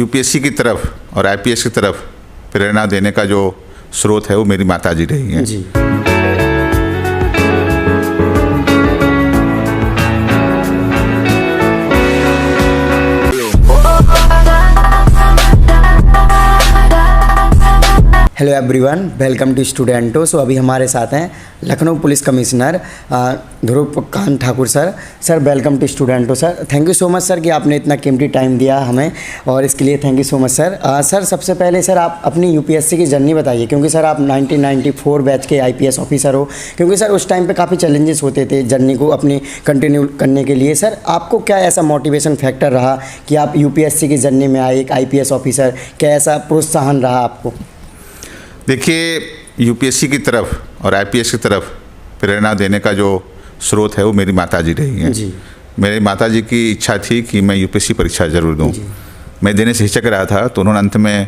UPSC की तरफ और आईपीएस की तरफ प्रेरणा देने का जो स्रोत है वो मेरी माताजी रही हैं। जी। Hello everyone, welcome to Studento. So अभी हमारे साथ हैं Lucknow police commissioner Dhruv Kant Thakur sir. Sir welcome to Studento. Sir thank you so much sir कि आपने इतना कीमती टाइम दिया हमें, और इसके लिए thank you so much sir. Sir सबसे पहले सर आप अपनी यूपीएससी की जर्नी बताइए, क्योंकि सर आप 1994 बैच के आईपीएस ऑफिसर हो, क्योंकि सर उस टाइम पे काफ़ी चैलेंजेस होते थे जर्नी को अपनी कंटिन्यू करने के लिए। सर आपको क्या ऐसा मोटिवेशन फैक्टर रहा कि आप यूपीएससी की जर्नी में आए एक आईपीएस ऑफिसर? क्या ऐसा प्रोत्साहन रहा आपको? देखिए, यूपीएससी की तरफ और आईपीएस की तरफ प्रेरणा देने का जो स्रोत है वो मेरी माताजी रही हैं। जी। मेरी माताजी की इच्छा थी कि मैं यूपीएससी परीक्षा जरूर दूं। मैं देने से हिचक रहा था तो उन्होंने अंत में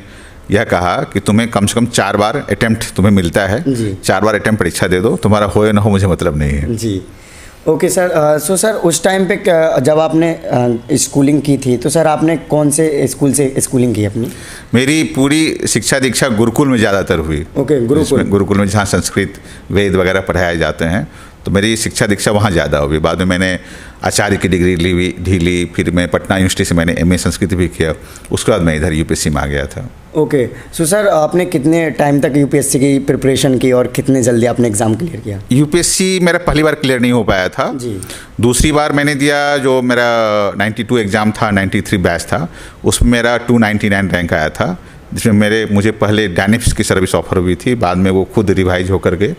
यह कहा कि तुम्हें कम से कम 4 बार अटेम्प्ट तुम्हें मिलता है, 4 बार अटेम्प्ट परीक्षा दे दो, तुम्हारा हो या ना हो मुझे मतलब नहीं है। जी। Okay sir. सो सर उस टाइम पे जब आपने स्कूलिंग की थी तो सर आपने कौन से स्कूल से स्कूलिंग की अपनी? मेरी पूरी शिक्षा दीक्षा गुरुकुल में ज़्यादातर हुई। ओके, गुरुकुल में जहाँ संस्कृत वेद वगैरह पढ़ाए जाते हैं, तो मेरी शिक्षा दीक्षा वहाँ ज़्यादा हुई। बाद में मैंने आचार्य की डिग्री ली, फिर मैं पटना यूनिवर्सिटी से मैंने एमए संस्कृत भी किया। उसके बाद मैं इधर यूपीएससी में आ गया था। ओके। सो सर आपने कितने टाइम तक यूपीएससी की प्रिपरेशन की और कितने जल्दी आपने एग्ज़ाम क्लियर किया? यूपीएससी मेरा पहली बार क्लियर नहीं हो पाया था जी। दूसरी बार मैंने दिया, जो मेरा 92 एग्ज़ाम था, 93 बैच था, उसमें मेरा 299 रैंक आया था, जिसमें मुझे पहले डायनेप्स की सर्विस ऑफर हुई थी, बाद में वो खुद रिवाइज होकर के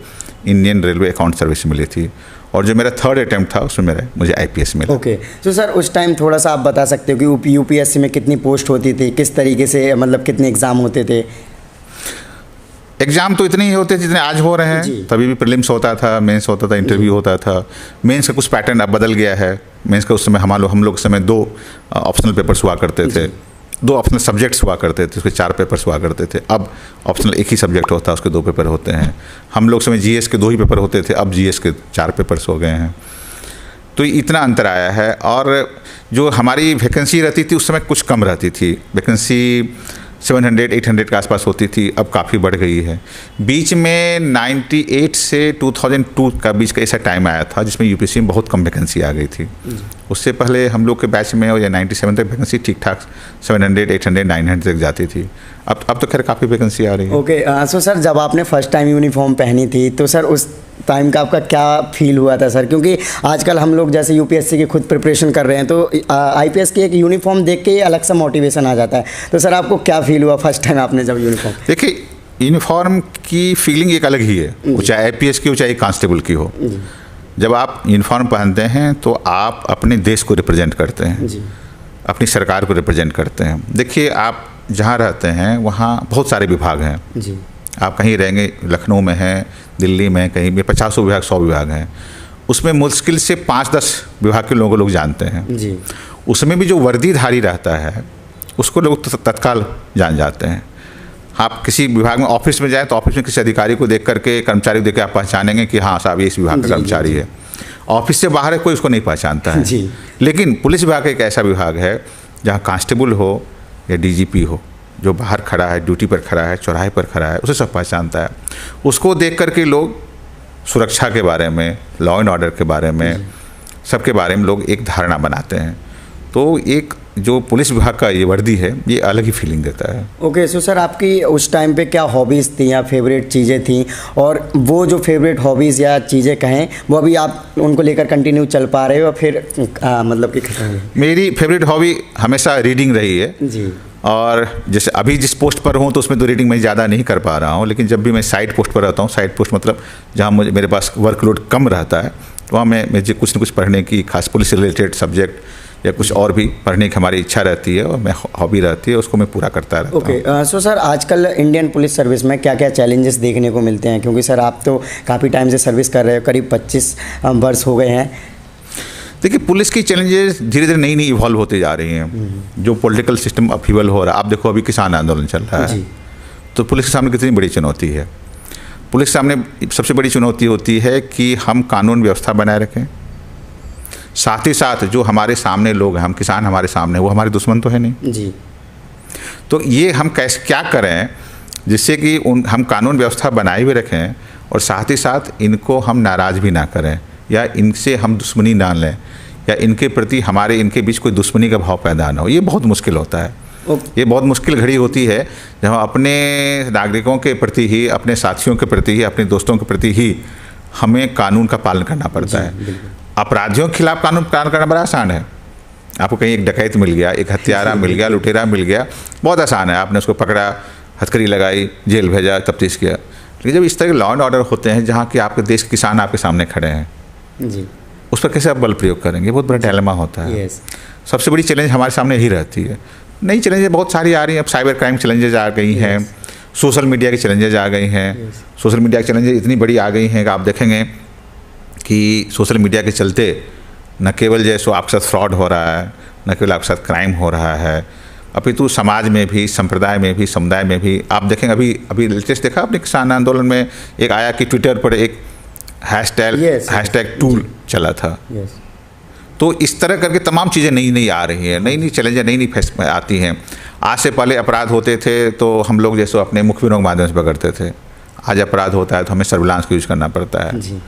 इंडियन रेलवे अकाउंट सर्विस मिली थी, और जो मेरा 3rd अटेम्प्ट था उसमें मुझे आईपीएस मिला। ओके। तो सर उस टाइम थोड़ा सा आप बता सकते हो कि यूपीएससी में कितनी पोस्ट होती थी, किस तरीके से, मतलब कितने एग्ज़ाम होते थे? एग्जाम तो इतने ही होते जितने आज हो रहे हैं। तभी भी प्रीलिम्स होता था, मेंस होता था, इंटरव्यू होता था। मेंस का कुछ पैटर्न अब बदल गया है। मेंस का उस समय हम लोग उस समय 2 ऑप्शनल पेपर्स हुआ करते थे, 2 ऑप्शनल सब्जेक्ट्स हुआ करते थे, उसके 4 पेपर्स हुआ करते थे। अब ऑप्शनल एक ही सब्जेक्ट होता है, उसके 2 पेपर होते हैं। हम लोग समय जीएस के 2 ही पेपर होते थे, अब जीएस के 4 पेपर्स हो गए हैं। तो इतना अंतर आया है। और जो हमारी वैकेंसी रहती थी उस समय कुछ कम रहती थी, वैकेंसी 700-800 के आसपास होती थी, अब काफ़ी बढ़ गई है। बीच में 98 से 2002 का बीच का ऐसा टाइम आया था जिसमें यूपीएससी में बहुत कम वैकेंसी आ गई थी। उससे पहले हम लोग के बैच में या 97 तक वैकेंसी ठीक ठाक 700, 800, 900 तक जाती थी। अब तो खैर काफ़ी वैकेंसी आ रही है। ओके। सो सर जब आपने फर्स्ट टाइम यूनिफॉर्म पहनी थी तो सर उस टाइम का आपका क्या फील हुआ था सर? क्योंकि आजकल हम लोग जैसे यूपीएससी की खुद प्रिपरेशन कर रहे हैं तो आईपीएस की एक यूनिफॉर्म देख के ही अलग सा मोटिवेशन आ जाता है। तो सर आपको क्या फील हुआ फर्स्ट टाइम आपने जब यूनिफॉर्म? देखिए, यूनिफॉर्म की फीलिंग एक अलग ही है, वो चाहे आईपीएस की हो चाहे कांस्टेबल की हो। जब आप यूनिफॉर्म पहनते हैं तो आप अपने देश को रिप्रेजेंट करते हैं, अपनी सरकार को रिप्रेजेंट करते हैं। देखिए, आप जहाँ रहते हैं वहाँ बहुत सारे विभाग हैं। जी। आप कहीं रहेंगे, लखनऊ में हैं, दिल्ली में, कहीं भी 50 विभाग 100 विभाग हैं, उसमें मुश्किल से 5-10 विभाग के लोग जानते हैं। जी। उसमें भी जो वर्दीधारी रहता है उसको लोग तत्काल जान जाते हैं। आप किसी विभाग में ऑफिस में जाएं तो ऑफिस में किसी अधिकारी को देख करके, कर्मचारी को देख के आप पहचानेंगे कि हाँ साहब ये इस विभाग का कर्मचारी है। ऑफिस से बाहर है कोई उसको नहीं पहचानता है। जी। लेकिन पुलिस विभाग एक ऐसा विभाग है जहाँ कांस्टेबल हो या डीजीपी हो, जो बाहर खड़ा है, ड्यूटी पर खड़ा है, चौराहे पर खड़ा है, उसे सब पहचानता है। उसको देख करके लोग सुरक्षा के बारे में, लॉ एंड ऑर्डर के बारे में, सबके बारे में लोग एक धारणा बनाते हैं। तो एक जो पुलिस विभाग का ये वर्दी है ये अलग ही फीलिंग देता है। ओके। सो सर आपकी उस टाइम पे क्या हॉबीज़ थी या फेवरेट चीज़ें थी, और वो जो फेवरेट हॉबीज़ या चीज़ें कहें वो अभी आप उनको लेकर कंटिन्यू चल पा रहे हो, फिर मतलब कि? मेरी फेवरेट हॉबी हमेशा रीडिंग रही है। जी। और जैसे अभी जिस पोस्ट पर हूँ तो उसमें तो रीडिंग मैं ज़्यादा नहीं कर पा रहा हूँ, लेकिन जब भी मैं साइड पोस्ट पर रहता हूँ, साइड पोस्ट मतलब जहाँ मेरे पास वर्कलोड कम रहता है, वहाँ मुझे कुछ न कुछ पढ़ने की, खास पुलिस से रिलेटेड सब्जेक्ट या कुछ और भी पढ़ने की हमारी इच्छा रहती है और मैं हॉबी रहती है, उसको मैं पूरा करता रहता हूँ। ओके। सो सर आजकल इंडियन पुलिस सर्विस में क्या क्या चैलेंजेस देखने को मिलते हैं? क्योंकि सर आप तो काफ़ी टाइम से सर्विस कर रहे हो, करीब 25 वर्ष हो गए हैं। देखिए, पुलिस की चैलेंजेस धीरे धीरे नई इवॉल्व होते जा रही हैं। जो पॉलिटिकल सिस्टम अपहीवल हो रहा है, आप देखो अभी किसान आंदोलन चल रहा है, तो पुलिस के सामने कितनी बड़ी चुनौती है। पुलिस के सामने सबसे बड़ी चुनौती होती है कि हम कानून व्यवस्था बनाए रखें, साथ ही साथ जो हमारे सामने लोग हैं, हम किसान हमारे सामने, वो हमारे दुश्मन तो है नहीं। जी। तो ये हम कैसे क्या करें जिससे कि हम कानून व्यवस्था बनाए हुए रखें और साथ ही साथ इनको हम नाराज़ भी ना करें या इनसे हम दुश्मनी ना लें या इनके प्रति हमारे इनके बीच कोई दुश्मनी का भाव पैदा ना हो। ये बहुत मुश्किल होता है। ये बहुत मुश्किल घड़ी होती है जब हम अपने नागरिकों के प्रति ही, अपने साथियों के प्रति ही, अपने दोस्तों के प्रति ही हमें कानून का पालन करना पड़ता है। अपराधियों के खिलाफ कानून पालन करना बड़ा आसान है। आपको कहीं एक डकैत मिल गया, एक हत्यारा मिल गया, लुटेरा मिल गया, बहुत आसान है। आपने उसको पकड़ा, हथकड़ी लगाई, जेल भेजा, तफ्तीश किया। लेकिन जब इस तरह के लॉ एंड ऑर्डर होते हैं जहाँ कि आपके देश के किसान आपके सामने खड़े हैं जी, उस पर कैसे आप बल प्रयोग करेंगे? बहुत बड़ा डायलेमा होता है। सबसे बड़ी चैलेंज हमारे सामने यही रहती है। नई चैलेंजेस बहुत सारी आ रही हैं। अब साइबर क्राइम चैलेंजेस आ गई हैं, सोशल मीडिया की चैलेंजेस आ गई हैं। सोशल मीडिया की चैलेंजेस इतनी बड़ी आ गई हैं कि आप देखेंगे कि सोशल मीडिया के चलते न केवल जैसो आपके साथ फ्रॉड हो रहा है, न केवल आपके साथ क्राइम हो रहा है, अपितु समाज में भी, संप्रदाय में भी, समुदाय में भी। आप देखेंगे अभी लेटेस्ट देखा आपने किसान आंदोलन में एक आया कि ट्विटर पर एक हैशटैग टूल चला था। तो इस तरह करके तमाम चीज़ें नई आ रही हैं, नई चैलेंजें नई फेस आती हैं। आज से पहले अपराध होते थे तो हम लोग जैसे अपने मुखबिरों के माध्यम से पकड़ते थे। आज अपराध होता है तो हमें सर्विलांस का यूज करना पड़ता है।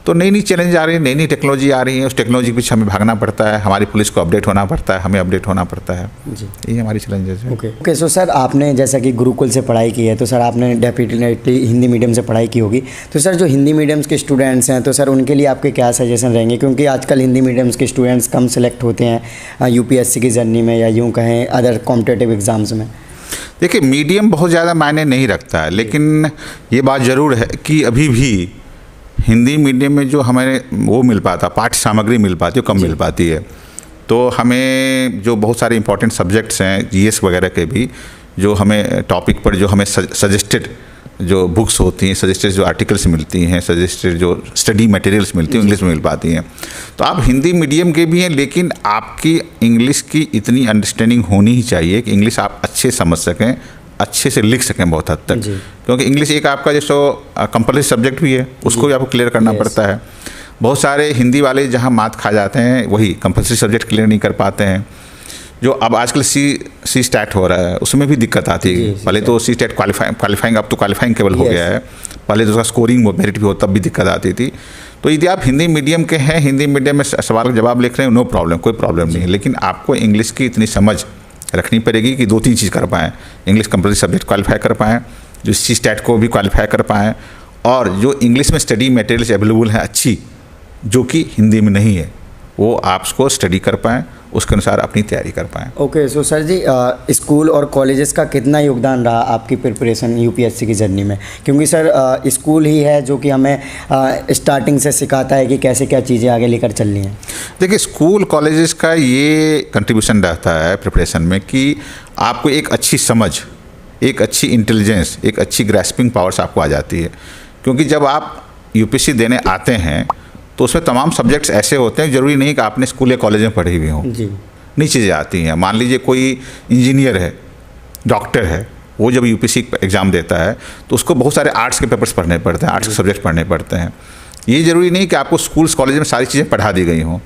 तो नई चैलेंज आ रही है, नई टेक्नोलॉजी आ रही है। उस टेक्नोलॉजी के पीछे हमें भागना पड़ता है। हमारी पुलिस को अपडेट होना पड़ता है, हमें अपडेट होना पड़ता है। ये हमारी चैलेंजेस है। ओके सो सर, आपने जैसा कि गुरुकुल से पढ़ाई की है तो सर आपने डेफिनेटली हिंदी मीडियम से पढ़ाई की होगी। तो सर जो हिंदी मीडियम्स के स्टूडेंट्स हैं तो सर उनके लिए आपके क्या सजेशन रहेंगे? क्योंकि आजकल हिंदी मीडियम्स के स्टूडेंट्स कम सेलेक्ट होते हैं यूपीएससी की जर्नी में या यूँ कहें अदर कॉम्पिटेटिव एग्ज़ाम्स में। देखिए, मीडियम बहुत ज़्यादा मायने नहीं रखता है, लेकिन ये बात ज़रूर है कि अभी भी हिंदी मीडियम में जो हमें वो मिल पाता, पाठ्य सामग्री मिल पाती है, कम मिल पाती है। तो हमें जो बहुत सारे इंपॉर्टेंट सब्जेक्ट्स हैं जीएस वगैरह के भी, जो हमें टॉपिक पर जो हमें सजेस्टेड जो बुक्स होती हैं, सजेस्टेड जो आर्टिकल्स मिलती हैं, सजेस्टेड जो स्टडी मटेरियल्स मिलती हैं, इंग्लिश में मिल पाती हैं। तो आप हिंदी मीडियम के भी हैं, लेकिन आपकी इंग्लिश की इतनी अंडरस्टैंडिंग होनी ही चाहिए कि इंग्लिश आप अच्छे समझ सकें, अच्छे से लिख सकें बहुत हद तक। क्योंकि इंग्लिश एक आपका जैसे कंपलसरी सब्जेक्ट भी है, उसको भी आपको क्लियर करना पड़ता है। बहुत सारे हिंदी वाले जहाँ मात खा जाते हैं वही कंपलसरी सब्जेक्ट क्लियर नहीं कर पाते हैं। जो अब आजकल सी स्टैट हो रहा है उसमें भी दिक्कत आती है। पहले तो सी स्टैट क्वालिफाइंग, अब तो क्वालिफाइंग केवल हो गया है। पहले तो उसका स्कोरिंग मेरिट भी हो, तब भी दिक्कत आती थी। तो यदि आप हिंदी मीडियम के हैं, हिंदी मीडियम में सवाल का जवाब लिख रहे हैं, नो प्रॉब्लम, कोई प्रॉब्लम नहीं है। लेकिन आपको इंग्लिश की इतनी समझ रखनी पड़ेगी कि 2-3 चीज़ कर पाएँ। इंग्लिश कंपलसरी सब्जेक्ट क्वालिफाई कर पाएँ, जो सी स्टैट को भी क्वालिफाई कर पाएँ, और जो इंग्लिश में स्टडी मटेरियल्स अवेलेबल है अच्छी, जो कि हिंदी में नहीं है, वो आप उसको स्टडी कर पाएँ, उसके अनुसार अपनी तैयारी कर पाएँ। ओके सो सर जी, स्कूल और कॉलेजेस का कितना योगदान रहा आपकी प्रिपरेशन यूपीएससी की जर्नी में? क्योंकि सर स्कूल ही है जो कि हमें स्टार्टिंग से सिखाता है कि कैसे क्या चीज़ें आगे लेकर चलनी है। देखिए, स्कूल कॉलेजेस का ये कंट्रीब्यूशन रहता है प्रिपरेशन में कि आपको एक अच्छी समझ, एक अच्छी इंटेलिजेंस, एक अच्छी ग्रैस्पिंग पावर्स आपको आ जाती है। क्योंकि जब आप यूपीएससी देने आते हैं तो उसमें तमाम सब्जेक्ट्स ऐसे होते हैं, ज़रूरी नहीं कि आपने स्कूल या कॉलेज में पढ़ी हुई हों, नई चीज़ें आती हैं। मान लीजिए कोई इंजीनियर है, डॉक्टर है, वो जब यूपीएससी एग्ज़ाम देता है तो उसको बहुत सारे आर्ट्स के पेपर्स पढ़ने पड़ते हैं, आर्ट्स के सब्जेक्ट पढ़ने पड़ते हैं। ये ज़रूरी नहीं कि आपको स्कूल कॉलेज में सारी चीज़ें पढ़ा दी गई हों,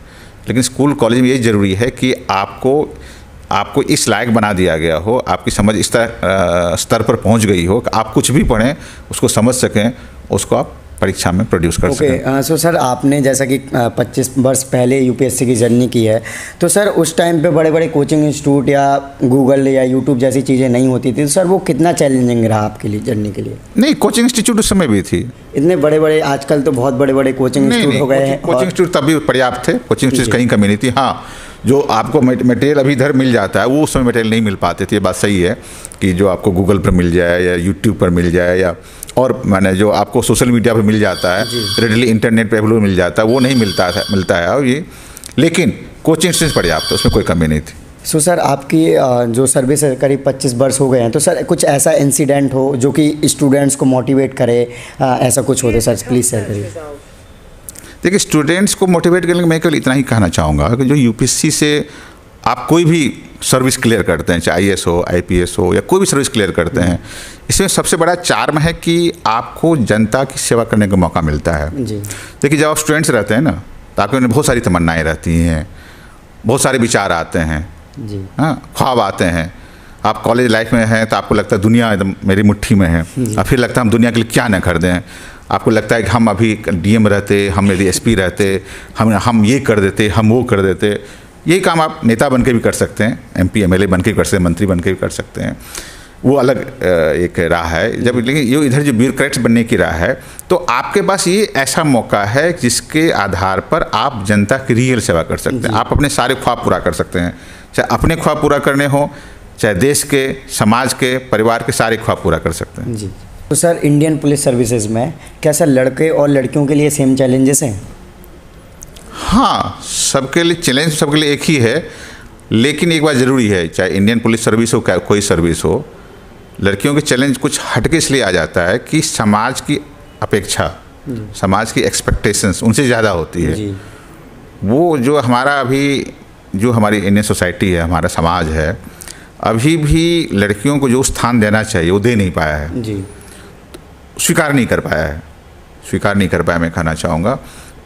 लेकिन स्कूल कॉलेज में ये ज़रूरी है कि आपको इस लायक बना दिया गया हो, आपकी समझ इस तरह स्तर पर पहुंच गई हो कि आप कुछ भी पढ़ें उसको समझ सकें, उसको आप परीक्षा में प्रोड्यूस कर सकें। सो सर, आपने जैसा कि 25 वर्ष पहले यूपीएससी की जर्नी की है, तो सर उस टाइम पे बड़े बड़े कोचिंग इंस्टीट्यूट या गूगल या यूट्यूब जैसी चीज़ें नहीं होती थी, तो सर वो कितना चैलेंजिंग रहा आपके लिए जर्नी के लिए? नहीं, कोचिंग इंस्टीट्यूट उस समय भी थी। इतने बड़े बड़े आजकल तो बहुत बड़े बड़े कोचिंग इंस्टीट्यूट हो गए हैं। कोचिंग इंस्टीट्यूट तब भी पर्याप्त थे, कोचिंग इंस्टीट्यूट कहीं कमी नहीं थी। हाँ, जो आपको मटेरियल अभी इधर मिल जाता है वो उस समय मटेरियल नहीं मिल पाते थे। ये बात सही है कि जो आपको गूगल पर मिल जाए या यूट्यूब पर मिल जाए या और माने जो आपको सोशल मीडिया पर मिल जाता है, रेडली इंटरनेट पे अवेलेबल मिल जाता है, वो नहीं मिलता है और ये, लेकिन कोचिंग इंस्टीट्यूट पर्याप्त, उसमें कोई कमी नहीं थी। सो सर, आपकी जो सर्विस है करीब 25 वर्ष हो गए हैं, तो सर कुछ ऐसा इंसिडेंट हो जो कि स्टूडेंट्स को मोटिवेट करे, ऐसा कुछ हो तो सर प्लीज़ शेयर करिए। देखिए, स्टूडेंट्स को मोटिवेट करने के लिए मैं केवल इतना ही कहना चाहूँगा कि जो यूपीएससी से आप कोई भी सर्विस क्लियर करते हैं, चाहे आईएएस हो, आईपीएस हो या कोई भी सर्विस क्लियर करते हैं, इसमें सबसे बड़ा चार्म है कि आपको जनता की सेवा करने का मौका मिलता है। देखिए, जब आप स्टूडेंट्स रहते हैं ना तो आपके उन्हें बहुत सारी तमन्नाएँ रहती हैं, बहुत सारे विचार आते हैं, हाँ, ख्वाब आते हैं। आप कॉलेज लाइफ में हैं तो आपको लगता है दुनिया एकदम मेरी मुट्ठी में है, और फिर लगता है हम दुनिया के लिए क्या ना कर दें। आपको लगता है कि हम अभी डीएम रहते, हम यदि एसपी रहते, हम ये कर देते, हम वो कर देते। यही काम आप नेता बन के भी कर सकते हैं, एमपी एमएलए बन के भी कर सकते हैं, मंत्री बन के भी कर सकते हैं, वो अलग एक राह है। जब लेकिन ये इधर जो ब्यूरोक्रेट्स बनने की राह है, तो आपके पास ये ऐसा मौका है जिसके आधार पर आप जनता की रियल सेवा कर सकते हैं। आप अपने सारे ख्वाब पूरा कर सकते हैं, चाहे अपने ख्वाब पूरा करने हो, चाहे देश के, समाज के, परिवार के सारे ख्वाब पूरा कर सकते हैं। जी। तो सर इंडियन पुलिस सर्विसेज में क्या सर लड़के और लड़कियों के लिए सेम चैलेंजेस हैं? हाँ, सबके लिए चैलेंज सबके लिए एक ही है, लेकिन एक बात ज़रूरी है, चाहे इंडियन पुलिस सर्विस हो, कोई सर्विस हो, लड़कियों के चैलेंज कुछ हटके इसलिए आ जाता है कि समाज की अपेक्षा, समाज की एक्सपेक्टेशंस उनसे ज़्यादा होती है। जी। वो जो हमारा अभी जो हमारी इंडियन सोसाइटी है, हमारा समाज है, अभी भी लड़कियों को जो स्थान देना चाहिए वो दे नहीं पाया है। जी। स्वीकार नहीं कर पाया है, स्वीकार नहीं कर पाया, मैं कहना चाहूँगा।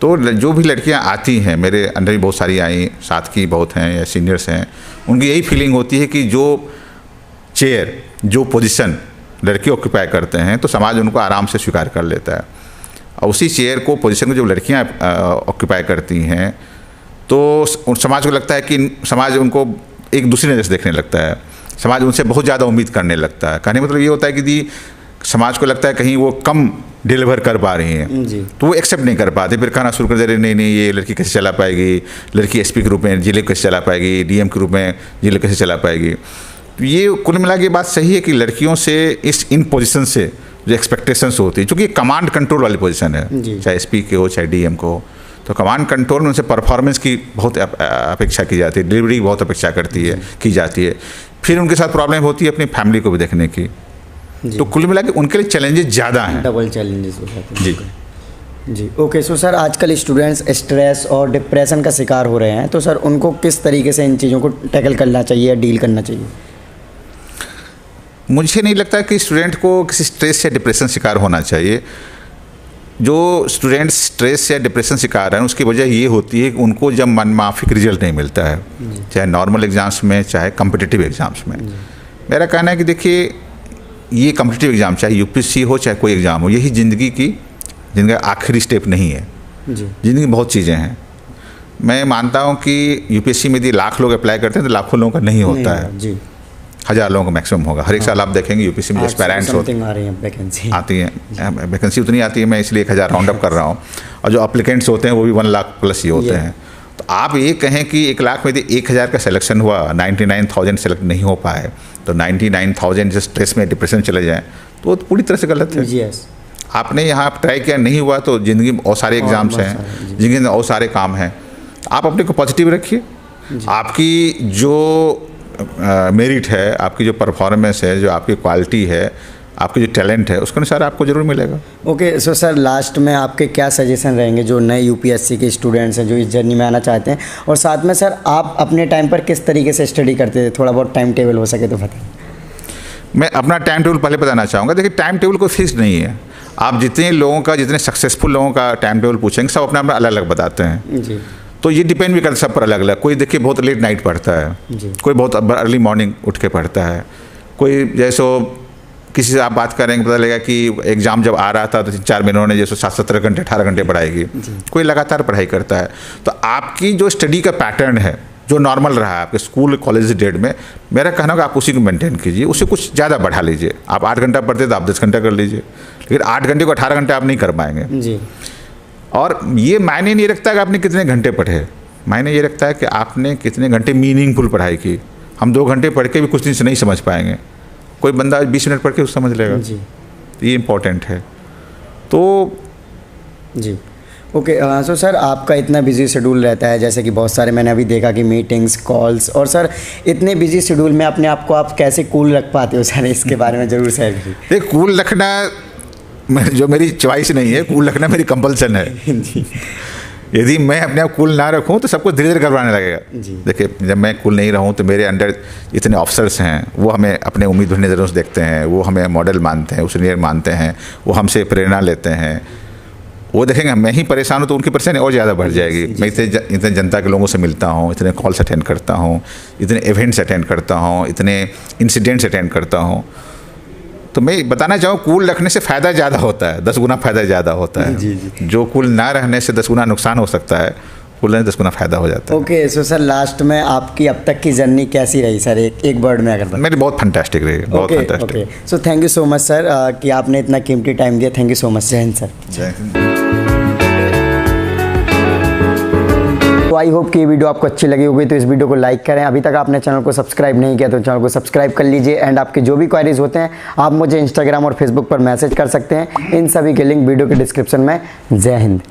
तो जो भी लड़कियां आती हैं, मेरे अंदर भी बहुत सारी आई, साथ की बहुत हैं या सीनियर्स हैं, उनकी यही फीलिंग होती है कि जो चेयर, जो पोजीशन लड़के ऑक्यूपाई करते हैं तो समाज उनको आराम से स्वीकार कर लेता है, और उसी चेयर को, पोजीशन को जो लड़कियां ऑक्यूपाई करती हैं तो समाज को लगता है कि समाज उनको एक दूसरी नज़र से देखने लगता है, समाज उनसे बहुत ज़्यादा उम्मीद करने लगता है। कहने मतलब ये होता है कि जी समाज को लगता है कहीं वो कम डिलीवर कर पा रही हैं, तो वो एक्सेप्ट नहीं कर पाते, फिर कहना शुरू कर दे रहे नहीं नहीं ये लड़की कैसे चला पाएगी, लड़की एसपी के रूप में जिले कैसे चला पाएगी, डीएम के रूप में जिले कैसे चला पाएगी। तो ये कुल मिला के बात सही है कि लड़कियों से इन पोजीशन से जो एक्सपेक्टेशंस होती है, चूँकि कमांड कंट्रोल वाली पोजीशन है, चाहे एसपी के हो चाहे डीएम को, तो कमांड कंट्रोल में उनसे परफॉर्मेंस की बहुत अपेक्षा की जाती है, डिलीवरी की बहुत अपेक्षा की जाती है। फिर उनके साथ प्रॉब्लम होती है अपनी फैमिली को भी देखने की। तो कुल मिला के उनके लिए चैलेंजेस ज़्यादा हैं, डबल चैलेंजेस हो जाते हैं। जी जी। ओके, सो सर आजकल स्टूडेंट्स स्ट्रेस और डिप्रेशन का शिकार हो रहे हैं, तो सर उनको किस तरीके से इन चीज़ों को टैकल करना चाहिए या डील करना चाहिए? मुझे नहीं लगता कि स्टूडेंट को किसी स्ट्रेस या डिप्रेशन शिकार होना चाहिए। जो स्टूडेंट स्ट्रेस या डिप्रेशन शिकार हैं उसकी वजह ये होती है कि उनको जब मनमाफिक रिजल्ट नहीं मिलता है, चाहे नॉर्मल एग्ज़ाम्स में चाहे कॉम्पिटिटिव एग्ज़ाम्स में। मेरा कहना है कि देखिए ये कॉम्पिटिटिव एग्ज़ाम चाहे यूपीएससी हो चाहे कोई एग्ज़ाम हो, यही ज़िंदगी का आखिरी स्टेप नहीं है। ज़िंदगी में बहुत चीज़ें हैं। मैं मानता हूँ कि यूपीएससी में यदि लाख लोग अप्लाई करते हैं तो लाखों लोगों का नहीं होता है, जी। 1000 लोगों का मैक्सिमम होगा। हर एक साल आप देखेंगे यूपीएससी में जो एस्पायरेंट्स आती हैं, वैकेंसी उतनी आती है, मैं इसलिए 1000 राउंड अप कर रहा हूँ, और जो अप्लीकेंट्स होते हैं वो भी 1 लाख प्लस ही होते हैं। तो आप ये कहें कि 1 लाख में यदि 1000 का सिलेक्शन हुआ, 99,000 सेलेक्ट नहीं हो पाए, तो 99,000 जो स्ट्रेस में डिप्रेशन चले जाएँ तो वो पूरी तरह से गलत है। आपने यहाँ ट्राई किया नहीं हुआ तो ज़िंदगी में और सारे एग्ज़ाम्स हैं, ज़िंदगी में और सारे काम हैं। आप अपने को पॉजिटिव रखिए, आपकी जो मेरिट है, आपकी जो परफॉर्मेंस है, जो आपकी क्वालिटी है, आपकी जो टैलेंट है, उसके अनुसार आपको ज़रूर मिलेगा। ओके, सो सर लास्ट में आपके क्या सजेशन रहेंगे जो नए यूपीएससी के स्टूडेंट्स हैं जो इस जर्नी में आना चाहते हैं, और साथ में सर आप अपने टाइम पर किस तरीके से स्टडी करते थे, थोड़ा बहुत टाइम टेबल हो सके तो बताएं। मैं अपना टाइम टेबल पहले बताना चाहूँगा। देखिए टाइम टेबल कोई फिक्स नहीं है। आप जितने लोगों का, जितने सक्सेसफुल लोगों का टाइम टेबल पूछेंगे सब अपना अपना अलग अलग बताते हैं जी। तो ये डिपेंड भी करता है सब पर अलग अलग। कोई देखिए बहुत लेट नाइट पढ़ता है, कोई बहुत अर्ली मॉर्निंग उठ के पढ़ता है, कोई जैसो किसी से आप बात करेंगे पता लगेगा कि एग्ज़ाम जब आ रहा था तो 4 महीनों ने जैसे 17 घंटे 18 घंटे पढ़ाएगी, कोई लगातार पढ़ाई करता है। तो आपकी जो स्टडी का पैटर्न है जो नॉर्मल रहा है आपके स्कूल कॉलेज डेट में, मेरा कहना होगा आप उसी को मेंटेन कीजिए, उसे कुछ ज़्यादा बढ़ा लीजिए। आप 8 घंटा पढ़ते तो आप 10 घंटा कर लीजिए, लेकिन 8 घंटे को 18 घंटे आप नहीं कर पाएंगे जी। और ये मायने नहीं रखता कि आपने कितने घंटे पढ़े, मायने ये रखता है कि आपने कितने घंटे मीनिंगफुल पढ़ाई की। हम 2 घंटे पढ़ के भी कुछ दिन से नहीं समझ पाएंगे, कोई बंदा 20 मिनट पढ़ के समझ लेगा जी। ये इम्पोर्टेंट है। तो जी ओके, सो सर आपका इतना बिजी शेड्यूल रहता है, जैसे कि बहुत सारे मैंने अभी देखा कि मीटिंग्स कॉल्स, और सर इतने बिजी शेड्यूल में अपने आप को आप कैसे कूल रख पाते हो सर, इसके बारे में ज़रूर शेयर करिए। देख कूल रखना जो मेरी चॉइस नहीं है, कूल रखना मेरी कंपल्सन है यदि मैं अपने आप कूल ना रखूं तो सबको धीरे धीरे घबराने लगेगा। देखिए जब मैं कूल नहीं रहूं तो मेरे अंडर इतने ऑफिसर्स हैं, वो हमें अपने उम्मीद भरी नज़रों से देखते हैं, वो हमें मॉडल मानते हैं, सीनियर मानते हैं, वो हमसे प्रेरणा लेते हैं, वो देखेंगे मैं ही परेशान हूँ तो उनकी परेशानी और ज़्यादा बढ़ जाएगी। मैं इतने जनता के लोगों से मिलता हूँ, इतने कॉल्स अटेंड करता हूँ, इतने इवेंट्स अटेंड करता हूँ, इतने इंसिडेंट्स अटेंड करता हूँ, तो मैं बताना चाहूँ कूल रखने से फ़ायदा ज़्यादा होता है, 10 गुना फ़ायदा ज़्यादा होता है। जो कूल ना रहने से 10 गुना नुकसान हो सकता है, कूल रहने 10 गुना फ़ायदा हो जाता है। ओके, सो सर लास्ट में आपकी अब तक की जर्नी कैसी रही सर, एक वर्ड में अगर मेरी बहुत फंटास्टिक रही, बहुत fantastic. Okay, so thank you so much sir कि आपने इतना कीमती टाइम दिया। Thank you so much. जय हिंद सर। जय हिंद। तो आई होप कि ये वीडियो आपको अच्छी लगी होगी, तो इस वीडियो को लाइक करें। अभी तक आपने चैनल को सब्सक्राइब नहीं किया तो चैनल को सब्सक्राइब कर लीजिए। एंड आपके जो भी क्वारीज होते हैं आप मुझे इंस्टाग्राम और फेसबुक पर मैसेज कर सकते हैं। इन सभी के लिंक वीडियो के डिस्क्रिप्शन में। जय हिंद।